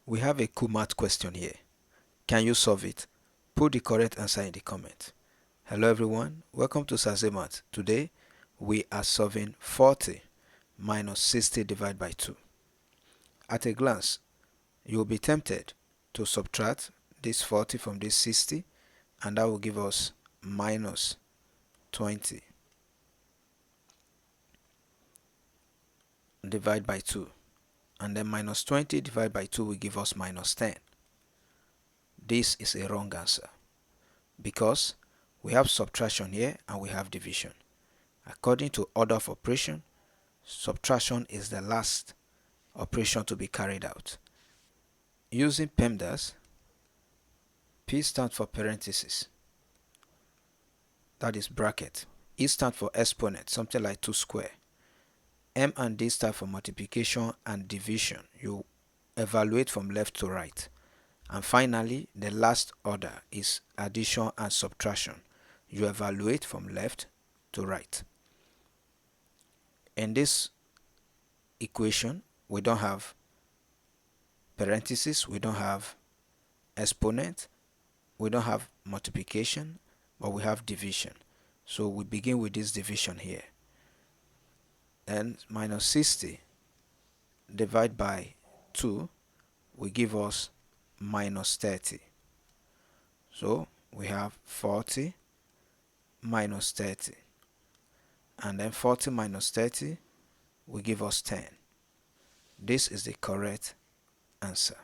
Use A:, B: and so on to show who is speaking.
A: We have a cool math question here. Can you solve it? Put the correct answer in the comment. Hello everyone, welcome to Saze Math. Today we are solving 40 minus 60 divided by 2. At a glance, you will be tempted to subtract this 40 from this 60, and that will give us minus 20 divided by 2, and then minus 20 divided by 2 will give us minus 10. This is a wrong answer because we have subtraction here and we have division. According to order of operation, subtraction is the last operation to be carried out. Using PEMDAS, P stands for parenthesis, that is bracket. E stands for exponent, something like 2 square. M and D stand for multiplication and division. You evaluate from left to right. And finally, the last order is addition and subtraction. You evaluate from left to right. In this equation, we don't have parentheses, we don't have exponent, we don't have multiplication, but we have division. So we begin with this division here. Then minus 60 divided by 2 will give us minus 30. So we have 40 minus 30. And then 40 minus 30 will give us 10. This is the correct answer.